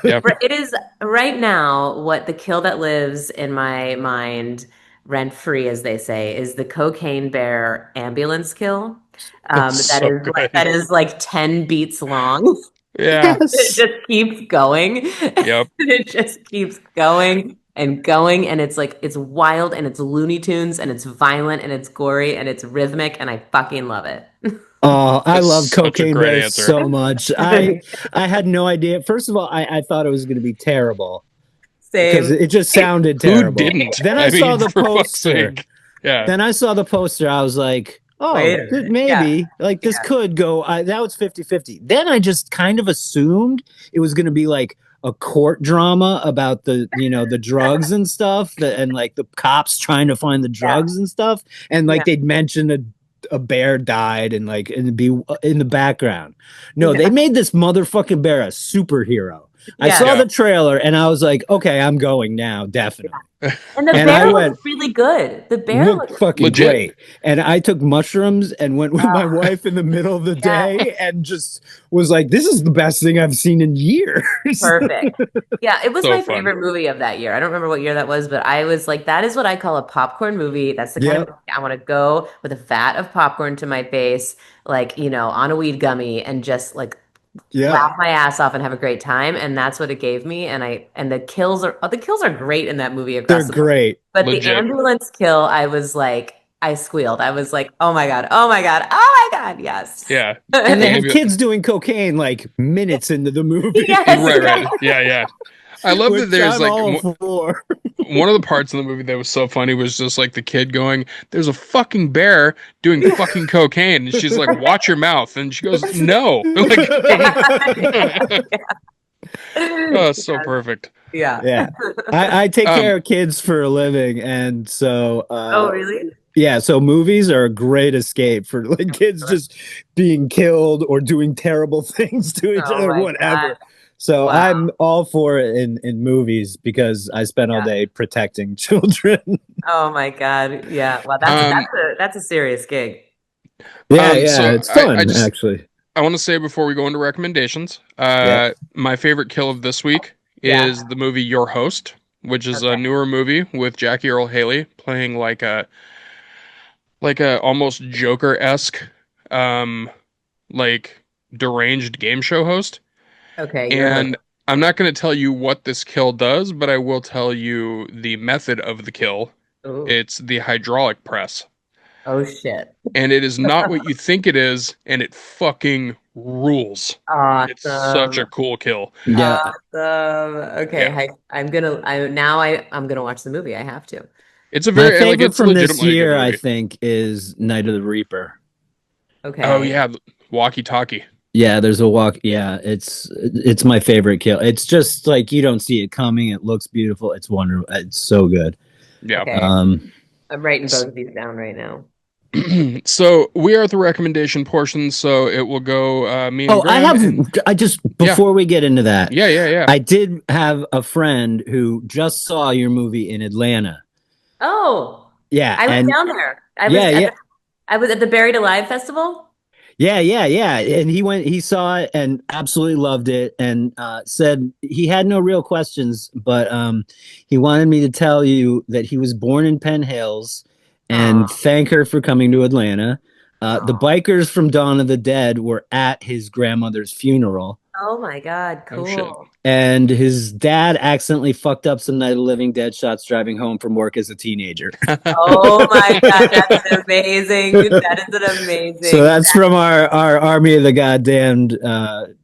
Yeah. It is right now what the kill that lives in my mind rent free, as they say, is the cocaine bear ambulance kill. That's That so is good. that is like 10 beats long. Yeah. It just keeps going. Yep. It just keeps going and going. And it's like, it's wild and it's Looney Tunes and it's violent and it's gory and it's rhythmic and I fucking love it. Oh, I That's love such a Cocaine great Bears answer. so much. I had no idea. First of all, I thought it was going to be terrible because Same. it just sounded Who terrible. didn't? Then I saw mean, the for fuck's poster. sake. Yeah. Then I saw the poster. I was like, Wait oh, a minute. maybe like this Yeah. could go. That was 50-50. Then I just kind of assumed it was going to be like a court drama about the drugs and stuff and like the cops trying to find the drugs and stuff. And like they'd mention a bear died and like and be in the background. No, they made this motherfucking bear a superhero. I saw Yeah. the trailer and I was like, okay, I'm going now, definitely. And the And bear I looked went, really good. The bear looked looked fucking Legit. great. And I took mushrooms and went with my wife in the middle of the day and just was like, this is the best thing I've seen in years. perfect. Yeah, it was So my fun. favorite movie of that year. I don't remember what year that was, but I was like, that is what I call a popcorn movie. That's the kind of movie I want to go with a vat of popcorn to my face, like, on a weed gummy and just like laugh my ass off and have a great time. And that's what it gave me. And the kills are great in that movie They're across the board. great. But Legit. the ambulance kill, I was like, I squealed. I was like, oh my God, oh my God, oh my God, yes. Yeah. And they Yeah, have maybe- kids doing cocaine like minutes into the movie. Yes. Right. Yeah. I love that Which there's I'm like all for. one of the parts in the movie that was so funny was just like the kid going, "There's a fucking bear doing fucking cocaine," and she's like, "Watch your mouth," and she goes, "No." Like, oh, it's so perfect. Yeah. Yeah. I take Um, care of kids for a living. And so, Oh, really? yeah, so movies are a great escape for like kids just being killed or doing terrible things to each Oh other, my whatever. God. So Wow. I'm all for it in movies because I spend all day protecting children. Oh my God. Yeah. Well, that's a serious gig. Yeah, So it's I fun just actually. I want to say before we go into recommendations, Yeah. my favorite kill of this week Yeah. is the movie Your Host, which is a Okay. newer movie with Jackie Earl Haley playing like a almost Joker-esque um like deranged game show host. Okay. Your host. And I'm not going to tell you what this kill does, but I will tell you the method of the kill. Ooh. It's the hydraulic press. Oh shit. And it is not what you think it is, and it fucking rules. It's such a Awesome. cool kill. Yeah. Awesome. Okay. Yeah. I'm gonna watch the movie. I have to. It's a My very like favorite it's from this legitimately a good year, I movie. think, is Night of the Reaper. Oh Okay. yeah, walkie talkie. Yeah, there's a walk. Yeah, it's my favorite kill. It's just like you don't see it coming. It looks beautiful. It's wonderful. It's so good. Yeah. Okay. Um, I'm writing both of these down right now. So we are at the recommendation portion, so it will go me and oh, Graham and I just yeah. before we get into that, Yeah. I did have a friend who just saw your movie in Atlanta. Oh, Yeah, I was and down there. yeah, yeah, I was at the Buried Alive Festival. yeah. And he saw it and absolutely loved it, and said he had no real questions, but he wanted me to tell you that he was born in Penn Hills, and Oh, thank her for coming to Atlanta. The oh, bikers from Dawn of the Dead were at his grandmother's funeral. oh my God, oh shit. cool. And his dad accidentally fucked up some Night of the Living Dead shots driving home from work as a teenager. Oh my God, that's an amazing. That is an So amazing. that's from our Army of the Goddamned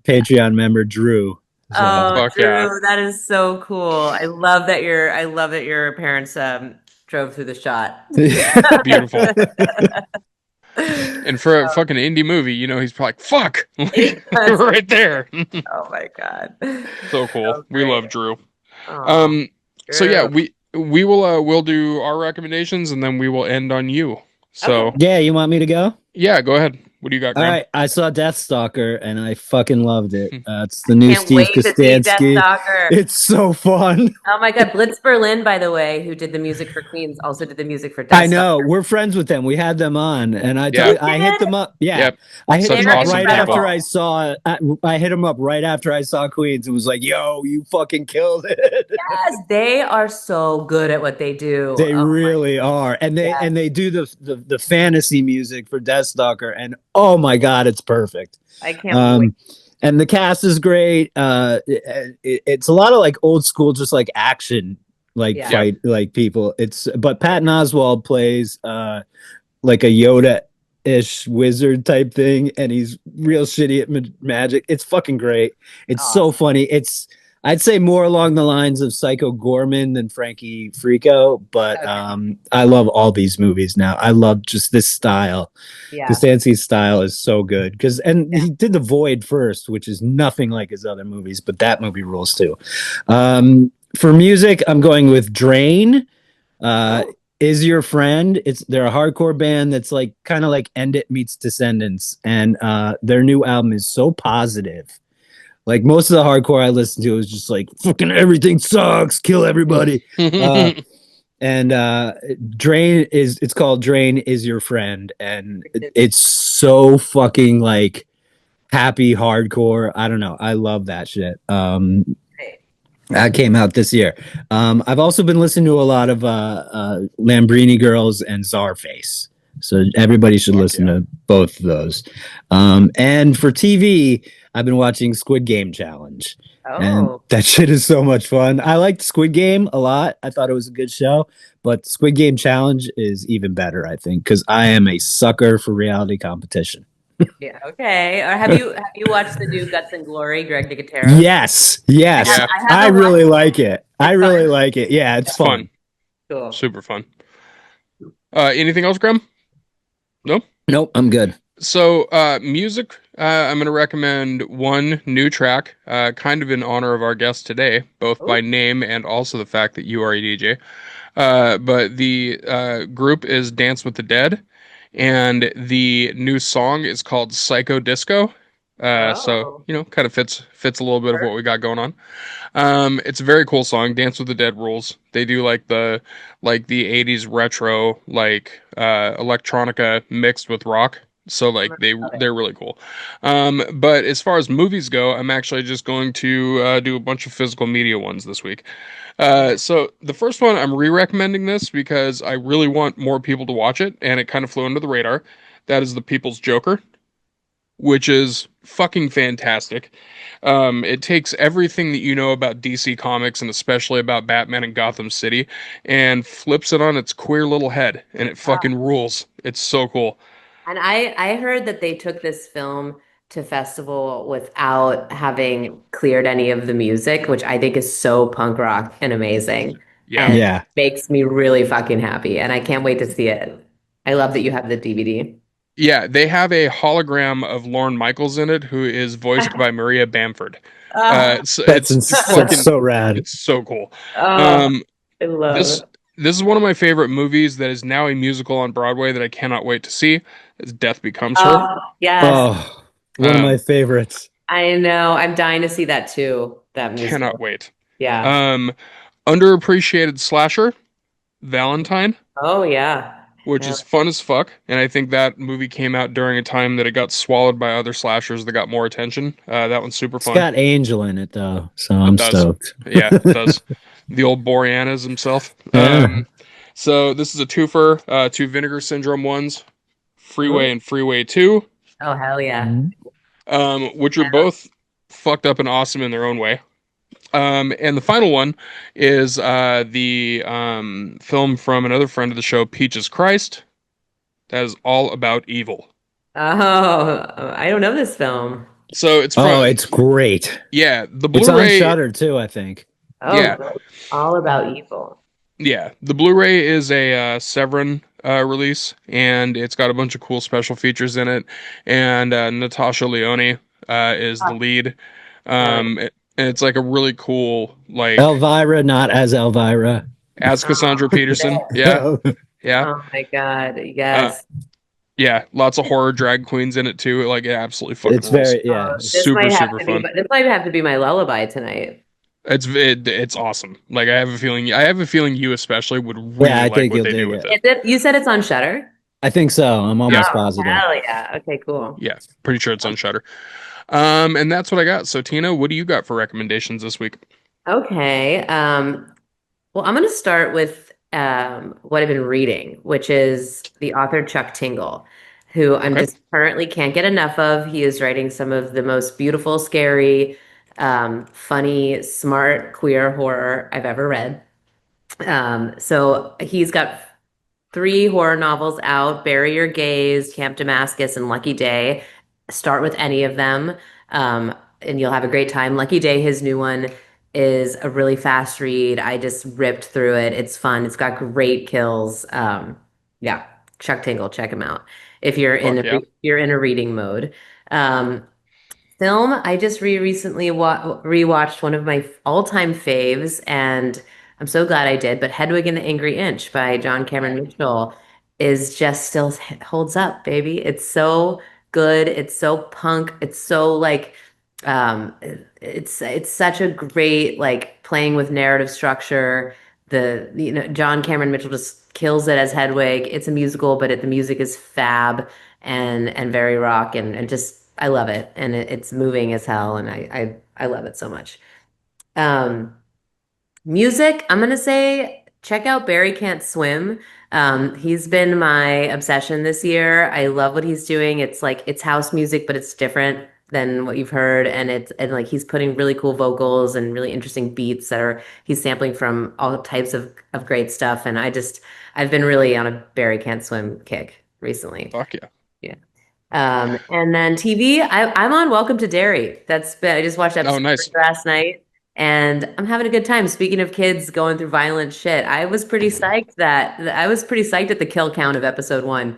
Patreon member Drew. So Oh, Fuck yeah. Drew, that is so cool. I love that your parents drove through the shot. Beautiful. And for a fucking indie movie, he's probably like, fuck, right there. Oh my God. So cool. So We love great. Drew. Oh, So yeah, Drew. we will we'll do our recommendations and then we will end on you. So Okay. yeah, you want me to go? yeah, go ahead. What do you got, All Graham? right, I saw Deathstalker and I fucking loved it. It's the new Can't Steve wait to see Death Kostansky. Stalker. It's so fun. Oh my God. Blitz Berlin, by the way, who did the music for Queens, also did the music for I Death know Stalker. we're friends with them. We had them on, and Yeah. I hit them up. Yeah, Yep. I hit Such them up awesome right people. after I saw. I hit them up right after I saw Queens. It was like, "Yo, you fucking killed it." Yes, they are so good at what they do. They Oh, really are, and yeah. they do the fantasy music for Deathstalker, and oh my god, it's perfect. I can't wait. And the cast is great. It's a lot of like old school, just like action, like Yeah. fight, like people. But Patton Oswalt plays like a Yoda ish wizard type thing, and he's real shitty at magic. It's fucking great. It's so funny. I'd say more along the lines of Psycho Gorman than Frankie Frico, but Okay. I love all these movies now. I love just this style. Yeah. Kostansky's style is so good he did The Void first, which is nothing like his other movies, but that movie rules too. For music, I'm going with Drain. Is Your Friend. They're a hardcore band that's like kind of like End It meets Descendants, and their new album is so positive. Like most of the hardcore I listened to was just like fucking everything sucks, kill everybody. And it's called Drain Is Your Friend, and it's so fucking like happy hardcore. I don't know. I love that shit. That came out this year. I've also been listening to a lot of Lambrini Girls and Czarface. So everybody should listen to both of those. And for TV, I've been watching Squid Game Challenge. And that shit is so much fun. I liked Squid Game a lot. I thought it was a good show, but Squid Game Challenge is even better, I think, because I am a sucker for reality competition. Yeah. Okay. Or have you watched the new Guts and Glory, Greg Nicotero? Yes. I really like it. I really like it. Yeah, it's fun. Cool. Super fun. Anything else, Graham? Nope, I'm good. So, music, I'm going to recommend one new track, kind of in honor of our guest today, both by name and also the fact that you are a DJ. But the group is Dance with the Dead, and the new song is called Psycho Disco. So Oh. you know, kind of fits a little bit of what we got going on. It's a very cool song. Dance with the Dead rules. They do like the 80s retro electronica mixed with rock. So like Love it. they're really cool. But as far as movies go, I'm actually just going to do a bunch of physical media ones this week. So the first one, I'm re-recommending this because I really want more people to watch it, and it kind of flew under the radar. That is The People's Joker, which is fucking fantastic. It takes everything that you know about DC Comics and especially about Batman and Gotham City and flips it on its queer little head, and it fucking rules. It's so cool. And I heard that they took this film to festival without having cleared any of the music, which I think is so punk rock and amazing Yeah. and Yeah. makes me really fucking happy. And I can't wait to see it. I love that you have the DVD. Yeah, they have a hologram of Lorne Michaels in it, who is voiced by Maria Bamford. Oh, It's That's fucking so rad. it's so cool. oh, Um, I love this it. this is one of my favorite movies that is now a musical on Broadway that I cannot wait to see. Is Death Becomes Her. Oh, yes. Oh, one of my Um, favorites. I know. I'm dying to see that too, that cannot musical. wait. Yeah. Um, Underappreciated slasher, Valentine, Oh, yeah. which Yeah. is fun as fuck, and I think that movie came out during a time that it got swallowed by other slashers that got more attention. That one's super It's fun. got Angel in it though, so It I'm does. stoked. Yeah, it does. The old Boreanaz himself. Yeah. So this is a twofer, two Vinegar Syndrome ones, Ooh. Freeway and Freeway 2, Oh, hell yeah. Mhm. which are both fucked up and awesome in their own way. And the final one is the film from another friend of the show, Peaches Christ. That is all about evil. Oh, I don't know this film. So it's Oh, from, it's great. yeah, the It's on Blu-ray, Shudder too, I think. Oh, yeah, great. All about evil. yeah, the Blu-ray is a Severin release, and it's got a bunch of cool special features in it. And Natasha Lyonne is the Oh, lead. hell And it's like a really cool, like, Elvira, not as Elvira. as yeah. Cassandra Oh, Peterson. yes. Yeah, yeah, Oh my God. uh, Yes. yeah. Lots of horror drag queens in it too. Like, it absolutely fucking It's rules. very, yeah. This Super, might have super to be fun. this might have to be my lullaby tonight. It's awesome. Like, I have a feeling you especially would Yeah, really I like think what you'll they do dig with it. it. Is it, you said it's on Shutter? I think so. I'm Yeah, almost Oh, positive. hell yeah. Okay, cool. yeah. Pretty sure it's on Shudder. And that's what I got. So Tina, what do you got for recommendations this week? Okay. Well, I'm going to start with what I've been reading, which is the author Chuck Tingle, who I'm Okay. just currently can't get enough of. He is writing some of the most beautiful, scary, funny, smart, queer horror I've ever read. So he's got three horror novels out: Bury Your Gaze, Camp Damascus, and Lucky Day. Start with any of them, um, and you'll have a great time. Lucky Day, his new one, is a really fast read. I just ripped through it. It's fun. It's got great kills. Yeah, Chuck Tingle, check him out if you're Fuck yeah. you're in a reading mode. Um, Film, I just recently rewatched one of my all-time faves, and I'm so glad I did. But Hedwig and the Angry Inch by John Cameron Mitchell is just still holds up, baby. It's so good. It's so punk. It's so like um it's such a great like playing with narrative structure. John Cameron Mitchell just kills it as Hedwig. It's a musical, but the music is fab and very rock and just I love it and it's moving as hell and I love it so much. Um, Music, I'm gonna say check out Barry Can't Swim. He's been my obsession this year. I love what he's doing. It's like it's house music, but it's different than what you've heard, and like he's putting really cool vocals and really interesting beats that are he's sampling from all types of great stuff. And I've been really on a Barry Can't Swim kick recently. Fuck yeah. Yeah. And then TV, I'm on Welcome to Derry. I just watched Oh, episode nice. 3 last night and I'm having a good time. Speaking of kids going through violent shit, I was pretty psyched at the kill count of episode 1.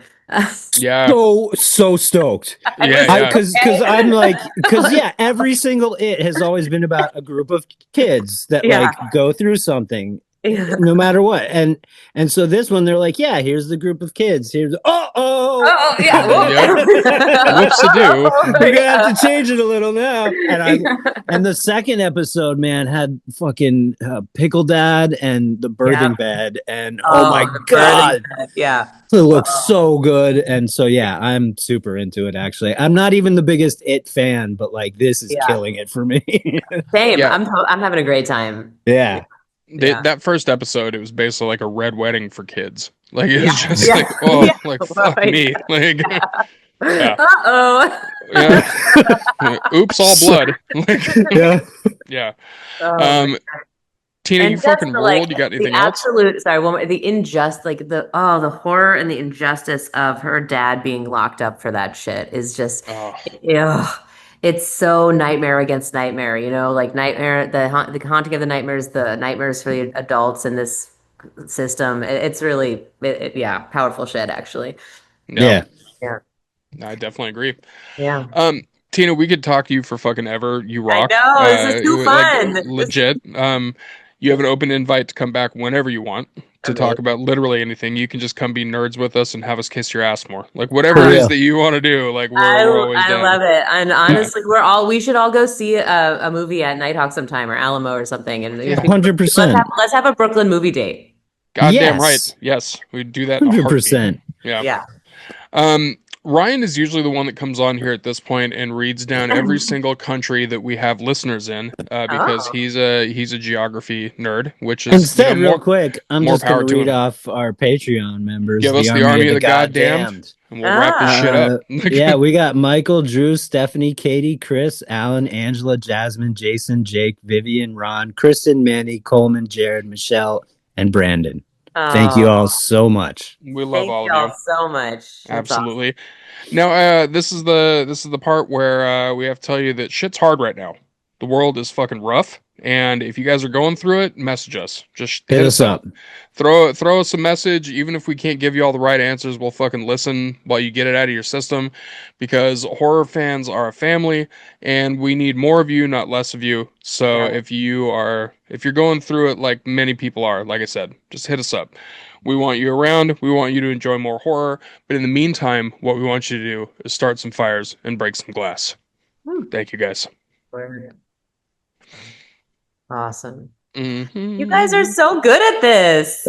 Yeah. So stoked. I Yeah, was I yeah. because I'm like because Like, yeah, every single it has always been about a group of kids that Yeah. like go through something no matter what. And so this one, they're like, yeah, here's the group of kids. Here's Oh, yeah. Whoops-a-do. we're gonna have to change it a little now. And the second episode, man, had fucking Pickle Dad and the birthing bed, and oh my the god, birthing bed. Yeah. it looks so good. And so yeah, I'm super into it. Actually, I'm not even the biggest It fan, but like this is killing it for me. Same. Yeah. I'm having a great time. Yeah. That first episode, it was basically like a red wedding for kids. Like it was just Yeah. like, oh, Yeah. like fuck me. Like, yeah. Uh-oh. Yeah. Oops, all blood. Like, Yeah. yeah. Oh, Tina, and you just fucking the, ruled. You got anything the else? absolute, sorry, one more, the injust, like the horror and the injustice of her dad being locked up for that shit is just, Oh, ugh. It's so nightmare against nightmare, you know, like nightmare, the haunting of the nightmares for the adults in this system. It's really, yeah, powerful shit, actually. yeah. Yeah. I definitely agree. Yeah. Tina, we could talk to you for fucking ever. You I rock. know, this is too fun. Like legit. You have an open invite to come back whenever you want to talk about literally anything. You can just come be nerds with us and have us kiss your ass more. Like whatever it is that you want to do. Like we're always I down. love it. And honestly, we should all go see a movie at Nighthawk sometime or Alamo or something. And 100%. Let's have a Brooklyn movie date. Goddamn right. Yes, we'd do that in a heartbeat. 100%. Yeah. Ryan is usually the one that comes on here at this point and reads down every single country that we have listeners in, because he's a geography nerd, which is instead real quick. I'm just going to read him. off our Patreon members. Give us the Army of the Goddamned, and we'll wrap this shit up. Yeah, we got Michael, Drew, Stephanie, Katie, Chris, Alan, Angela, Jasmine, Jason, Jake, Vivian, Ron, Kristen, Manny, Coleman, Jared, Michelle, and Brandon. Thank you all so much. We love all of you so much. That's absolutely. Awesome. Now, this is the part where we have to tell you that shit's hard right now. The world is fucking rough, and if you guys are going through it, message us. Just hit us up. Throw us a message. Even if we can't give you all the right answers, we'll fucking listen while you get it out of your system, because horror fans are a family, and we need more of you, not less of you. So if you're going through it like many people are, like I said, just hit us up. We want you around. We want you to enjoy more horror. But in the meantime, what we want you to do is start some fires and break some glass. Thank you, guys. awesome. Mm-hmm. You guys are so good at this.